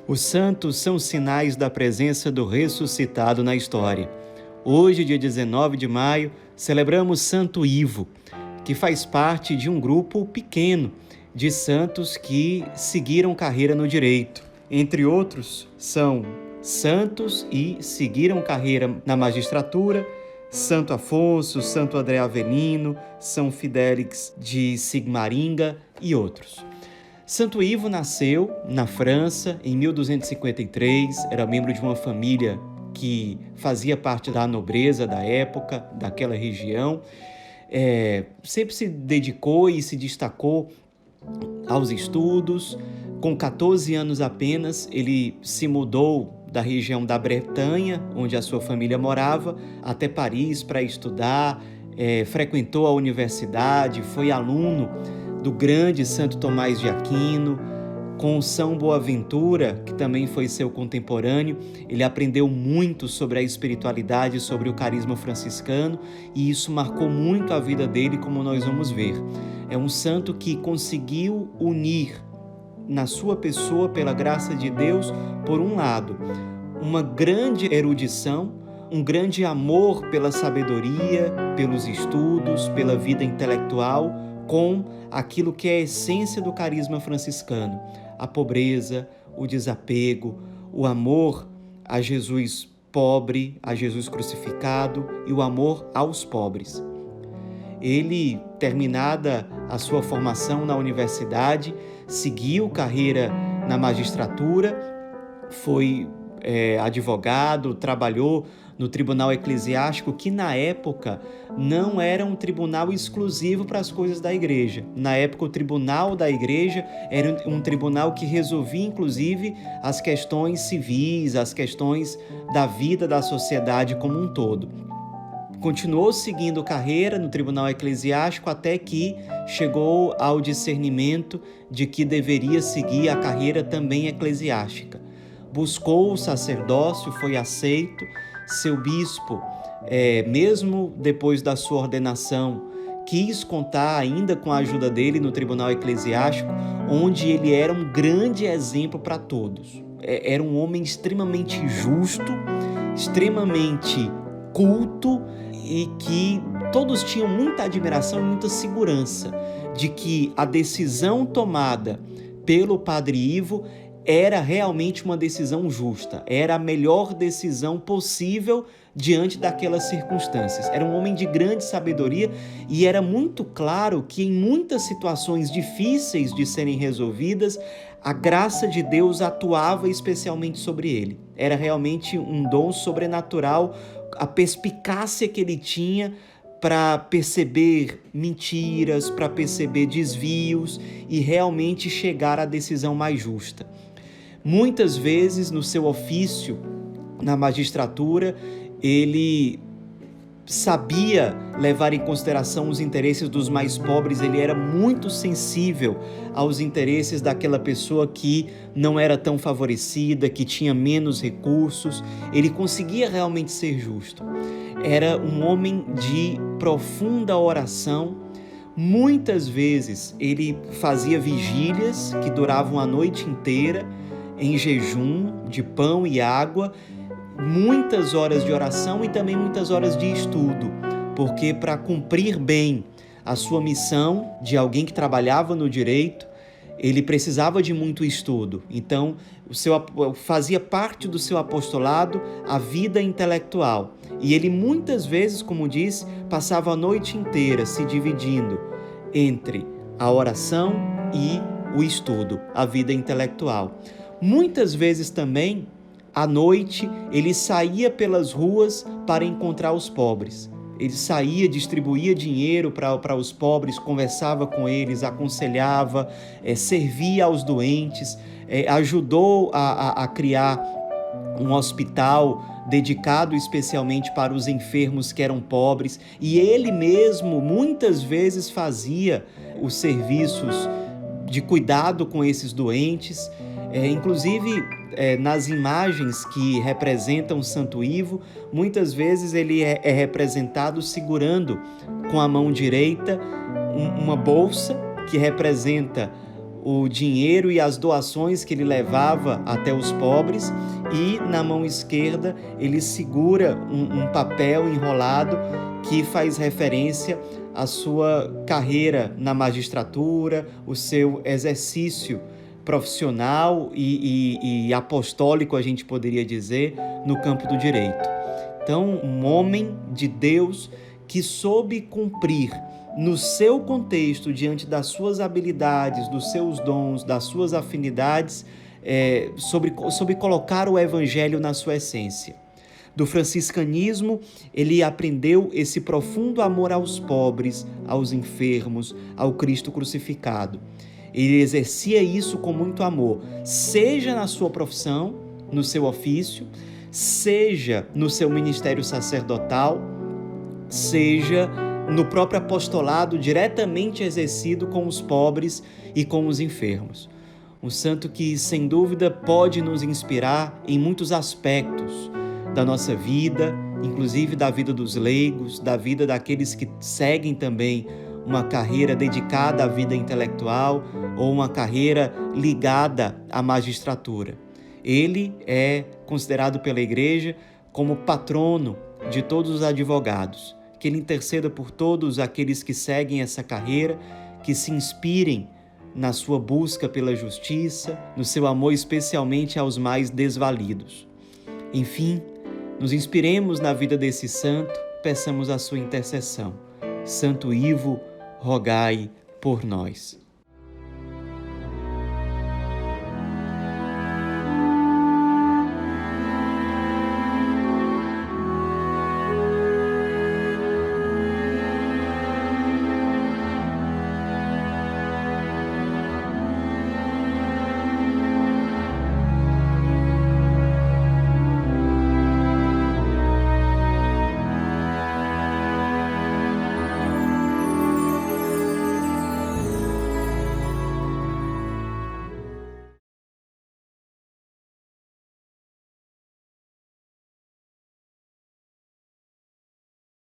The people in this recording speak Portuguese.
Os santos são sinais da presença do ressuscitado na história. Hoje, dia 19 de maio, celebramos Santo Ivo, que faz parte de um grupo pequeno de santos que seguiram carreira no direito. Entre outros, são santos e seguiram carreira na magistratura, Santo Afonso, Santo André Avelino, São Fidélix de Sigmaringa e outros. Santo Ivo nasceu na França em 1253, era membro de uma família que fazia parte da nobreza da época, daquela região. Sempre se dedicou e se destacou aos estudos. Com 14 anos apenas, ele se mudou da região da Bretanha, onde a sua família morava, até Paris para estudar, frequentou a universidade, foi aluno do grande Santo Tomás de Aquino. Com São Boaventura, que também foi seu contemporâneo, ele aprendeu muito sobre a espiritualidade, sobre o carisma franciscano, e isso marcou muito a vida dele, como nós vamos ver. É um santo que conseguiu unir na sua pessoa, pela graça de Deus, por um lado, uma grande erudição, um grande amor pela sabedoria, pelos estudos, pela vida intelectual, com aquilo que é a essência do carisma franciscano, a pobreza, o desapego, o amor a Jesus pobre, a Jesus crucificado e o amor aos pobres. Ele, terminada a sua formação na universidade, seguiu carreira na magistratura, foi advogado, trabalhou no tribunal eclesiástico, que na época não era um tribunal exclusivo para as coisas da igreja. Na época, o tribunal da igreja era um tribunal que resolvia, inclusive, as questões civis, as questões da vida da sociedade como um todo. Continuou seguindo carreira no tribunal eclesiástico até que chegou ao discernimento de que deveria seguir a carreira também eclesiástica. Buscou o sacerdócio, foi aceito. Seu bispo, mesmo depois da sua ordenação, quis contar ainda com a ajuda dele no tribunal eclesiástico, onde ele era um grande exemplo para todos. Era um homem extremamente justo, extremamente culto, e que todos tinham muita admiração e muita segurança de que a decisão tomada pelo Padre Ivo era realmente uma decisão justa, era a melhor decisão possível diante daquelas circunstâncias. Era um homem de grande sabedoria e era muito claro que em muitas situações difíceis de serem resolvidas, a graça de Deus atuava especialmente sobre ele. Era realmente um dom sobrenatural, a perspicácia que ele tinha para perceber mentiras, para perceber desvios e realmente chegar à decisão mais justa. Muitas vezes, no seu ofício, na magistratura, ele sabia levar em consideração os interesses dos mais pobres, ele era muito sensível aos interesses daquela pessoa que não era tão favorecida, que tinha menos recursos. Ele conseguia realmente ser justo. Era um homem de profunda oração. Muitas vezes ele fazia vigílias que duravam a noite inteira, em jejum de pão e água, muitas horas de oração e também muitas horas de estudo, porque para cumprir bem a sua missão de alguém que trabalhava no direito, ele precisava de muito estudo. Então, fazia parte do seu apostolado a vida intelectual. E ele muitas vezes, como disse, passava a noite inteira se dividindo entre a oração e o estudo, a vida intelectual. Muitas vezes também, à noite, ele saía pelas ruas para encontrar os pobres. Ele saía, distribuía dinheiro para os pobres, conversava com eles, aconselhava, servia aos doentes, ajudou a criar um hospital dedicado especialmente para os enfermos que eram pobres. E ele mesmo muitas vezes fazia os serviços de cuidado com esses doentes. Inclusive, nas imagens que representam Santo Ivo, muitas vezes ele é representado segurando com a mão direita uma bolsa que representa o dinheiro e as doações que ele levava até os pobres, e na mão esquerda ele segura um papel enrolado que faz referência à sua carreira na magistratura, o seu exercício profissional e apostólico, a gente poderia dizer, no campo do direito. Então, um homem de Deus que soube cumprir no seu contexto, diante das suas habilidades, dos seus dons, das suas afinidades, sobre colocar o evangelho na sua essência. Do franciscanismo, ele aprendeu esse profundo amor aos pobres, aos enfermos, ao Cristo crucificado. Ele exercia isso com muito amor, seja na sua profissão, no seu ofício, seja no seu ministério sacerdotal, seja no próprio apostolado diretamente exercido com os pobres e com os enfermos. Um santo que, sem dúvida, pode nos inspirar em muitos aspectos da nossa vida, inclusive da vida dos leigos, da vida daqueles que seguem também uma carreira dedicada à vida intelectual ou uma carreira ligada à magistratura. Ele é considerado pela Igreja como patrono de todos os advogados. Que ele interceda por todos aqueles que seguem essa carreira, que se inspirem na sua busca pela justiça, no seu amor especialmente aos mais desvalidos. Enfim, nos inspiremos na vida desse santo, peçamos a sua intercessão. Santo Ivo, rogai por nós.